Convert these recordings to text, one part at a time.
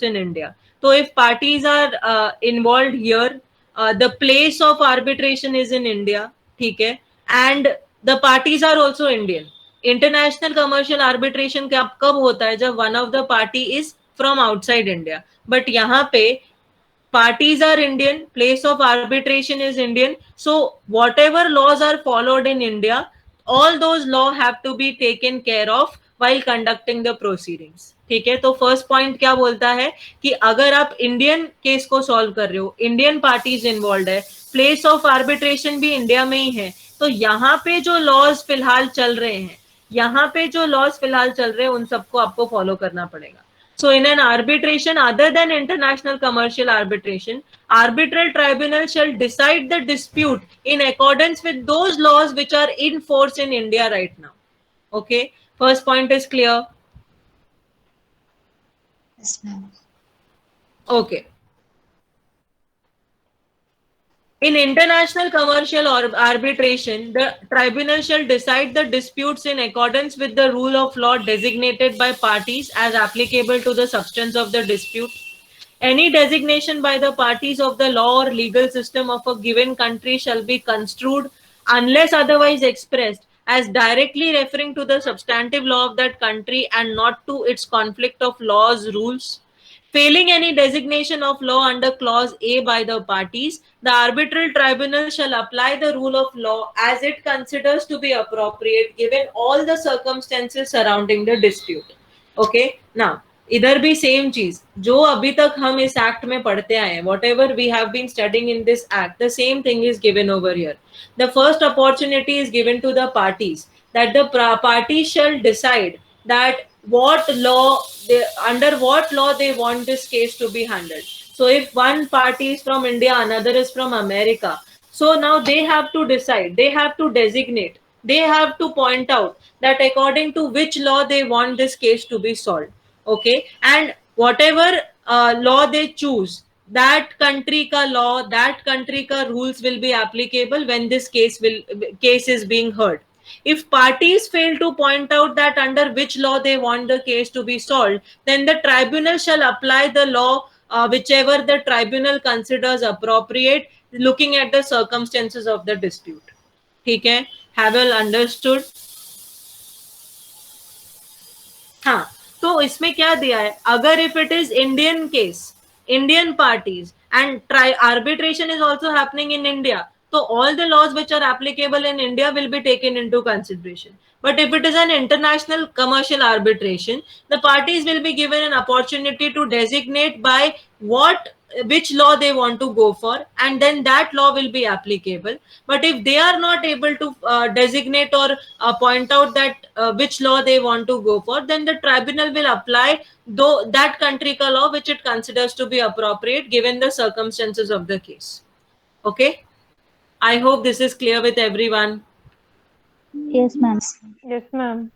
in India. So if parties are involved here, the place of arbitration is in India, ठीक है, and the parties are also Indian. International commercial arbitration कब होता है? जब one of the party is from outside India. But यहाँ पे parties are Indian, place of arbitration is Indian. So whatever laws are followed in India, all those law have to be taken care of while conducting the proceedings. ठीक है, तो first point क्या बोलता है कि अगर आप इंडियन केस को सॉल्व कर रहे हो, इंडियन पार्टीज इन्वॉल्व है, प्लेस ऑफ आर्बिट्रेशन भी इंडिया में ही है, तो यहाँ पे जो लॉज फिलहाल चल रहे हैं, यहाँ पे जो लॉज फिलहाल चल रहे हैं उन सबको आपको फॉलो करना पड़ेगा. So in an arbitration other than international commercial arbitration, arbitral tribunal shall decide the dispute in accordance with those laws which are in force in India right now. Okay, first point is clear. Yes, ma'am. Okay. In international commercial or arbitration, the tribunal shall decide the disputes in accordance with the rule of law designated by parties as applicable to the substance of the dispute. Any designation by the parties of the law or legal system of a given country shall be construed, unless otherwise expressed, as directly referring to the substantive law of that country and not to its conflict of laws, rules. Failing any designation of law under clause A by the parties, the arbitral tribunal shall apply the rule of law as it considers to be appropriate given all the circumstances surrounding the dispute. Okay, now इधर भी same चीज जो अभी तक हम इस act में पढ़ते आए हैं, whatever we have been studying in this act, the same thing is given over here. The first opportunity is given to the parties that the parties shall decide that what law under what law they want this case to be handled. So if one party is from India, another is from America, so now they have to decide, they have to designate, they have to point out that according to which law they want this case to be solved. Okay, and whatever law they choose, that country ka law, that country ka rules will be applicable when this case is being heard. If parties fail to point out that under which law they want the case to be solved, then the tribunal shall apply the law whichever the tribunal considers appropriate, looking at the circumstances of the dispute. ठीक है, have you understood? हाँ, तो इसमें क्या दिया है, अगर if it is Indian case, Indian parties and arbitration is also happening in India, so all the laws which are applicable in India will be taken into consideration. But if it is an international commercial arbitration, the parties will be given an opportunity to designate by which law they want to go for, and then that law will be applicable. But if they are not able to designate or point out that which law they want to go for, then the tribunal will apply that country ka law which it considers to be appropriate given the circumstances of the case. Okay, I hope this is clear with everyone. Yes, ma'am. Yes, ma'am.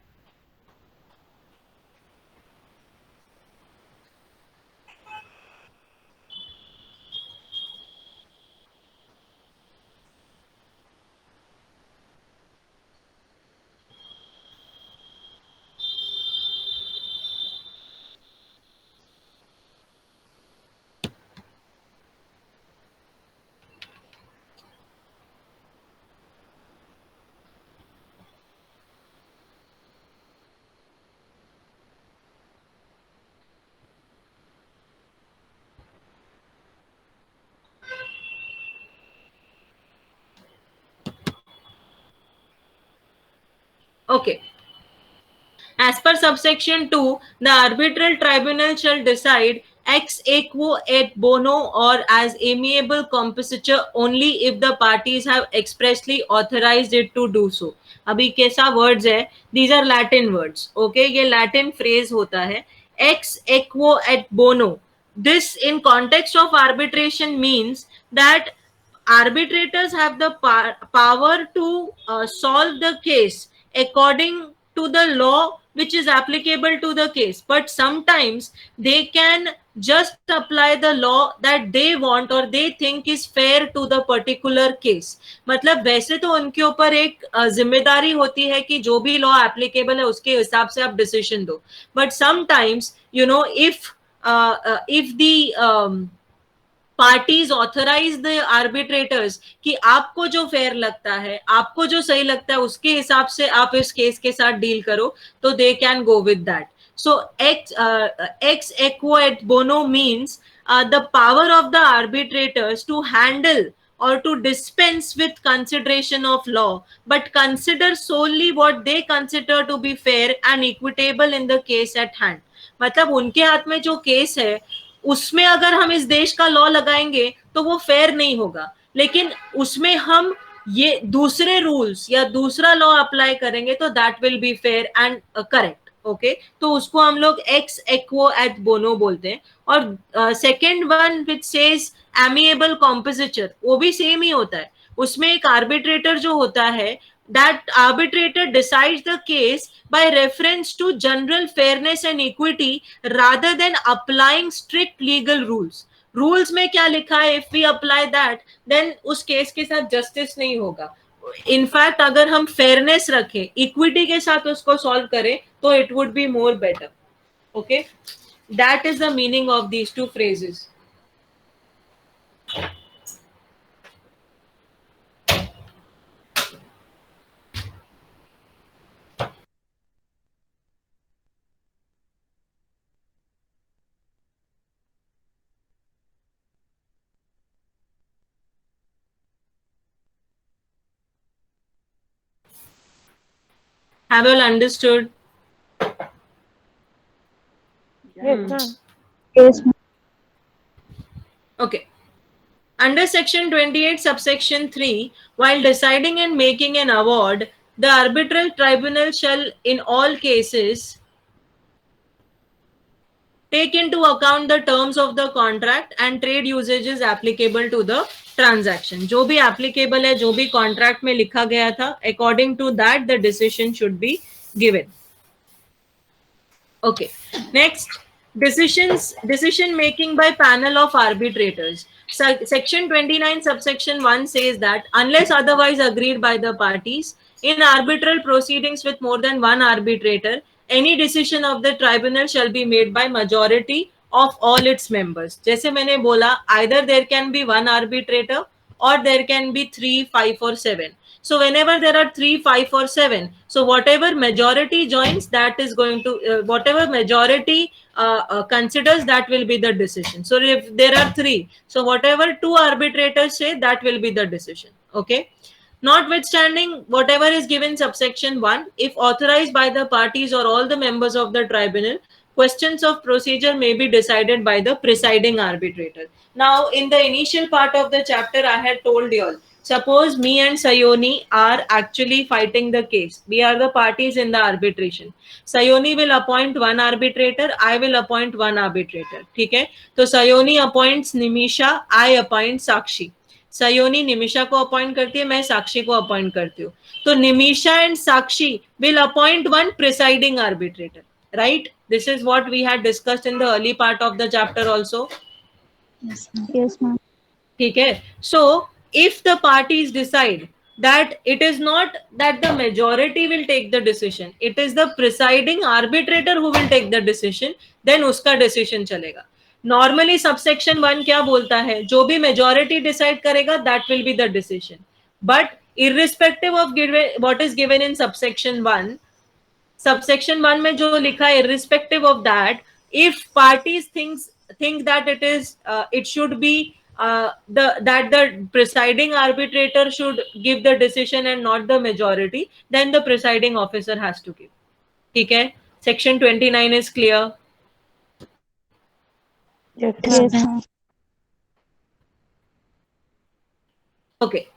Okay. As per subsection 2, the arbitral tribunal shall decide ex equo et bono or as amiable compositure only if the parties have expressly authorized it to do so. अभी कैसा words है? These are Latin words. Okay, ये Latin phrase होता है. Ex equo et bono. This in context of arbitration means that arbitrators have the power to solve the case according to the law which is applicable to the case, but sometimes they can just apply the law that they want or they think is fair to the particular case. मतलब वैसे तो उनके ऊपर एक जिम्मेदारी होती है कि जो भी लॉ एप्लीकेबल है उसके हिसाब से आप डिसीजन दो, but sometimes you know if if the parties authorise the arbitrators कि आपको जो फेयर लगता है, आपको जो सही लगता है, उसके हिसाब से आप इस केस के साथ डील करो, तो they can go with that. So ex equo et bono means the power of the arbitrators to handle or to dispense with consideration of law, but consider solely what they consider to be fair and equitable in the case at hand. मतलब उनके हाथ में जो case है उसमें अगर हम इस देश का लॉ लगाएंगे तो वो फेयर नहीं होगा, लेकिन उसमें हम ये दूसरे रूल्स या दूसरा लॉ अप्लाई करेंगे तो that will be fair and correct. Okay, तो उसको हम लोग एक्स एक्वो एट बोनो बोलते हैं. और second one which says amiable composure, वो भी सेम ही होता है. उसमें एक आर्बिट्रेटर जो होता है, that arbitrator decides the case by reference to general fairness and equity rather than applying strict legal rules. Rules में क्या लिखा है, if we apply that then उस केस के साथ जस्टिस नहीं होगा. इनफैक्ट अगर हम फेयरनेस रखें, इक्विटी के साथ उसको सॉल्व करें, तो it would be more better. Okay, that is the meaning of these two phrases. Have you all understood? Yes, ma'am. Okay. Under section 28 subsection 3, while deciding and making an award, the arbitral tribunal shall in all cases take into account the terms of the contract and trade usages applicable to the transaction. जो भी applicable है, जो भी contract में लिखा गया था, according to that the decision should be given. Okay, next, decision making by panel of arbitrators. Section 29 subsection 1 says that unless otherwise agreed by the parties in arbitral proceedings with more than one arbitrator, any decision of the tribunal shall be made by majority of all its members. जैसे मैंने बोला, either there can be one arbitrator or there can be 3, 5 or 7. So whenever there are 3, 5 or 7, so whatever majority joins, that is going to, whatever majority considers, that will be the decision. So if there are 3, so whatever 2 arbitrators say, that will be the decision. Okay. Notwithstanding whatever is given subsection 1, if authorized by the parties or all the members of the tribunal, questions of procedure may be decided by the presiding arbitrator. Now, in the initial part of the chapter, I had told you all, suppose me and Sayoni are actually fighting the case. We are the parties in the arbitration. Sayoni will appoint one arbitrator, I will appoint one arbitrator. Okay? So Sayoni appoints Nimisha, I appoint Sakshi. Sayoni Nimisha को appoint करती है, मैं साक्षी को appoint करती हूँ. तो Nimisha and Sakshi will appoint one presiding arbitrator, right? This is what we had discussed in the early part of the chapter also. Yes, ma'am. ठीक है. So if the parties decide that it is not that the majority will take the decision, it is the presiding arbitrator who will take the decision, then उसका decision चलेगा. Normally subsection 1 क्या बोलता है, जो भी majority decide करेगा that will be the decision. But irrespective of what is given in subsection 1, subsection 1 में जो लिखा है, irrespective of that, if parties think that it should be that the presiding arbitrator should give the decision and not the majority, then the presiding officer has to give. ठीक है, section 29 is clear. Yes, ma'am. Okay.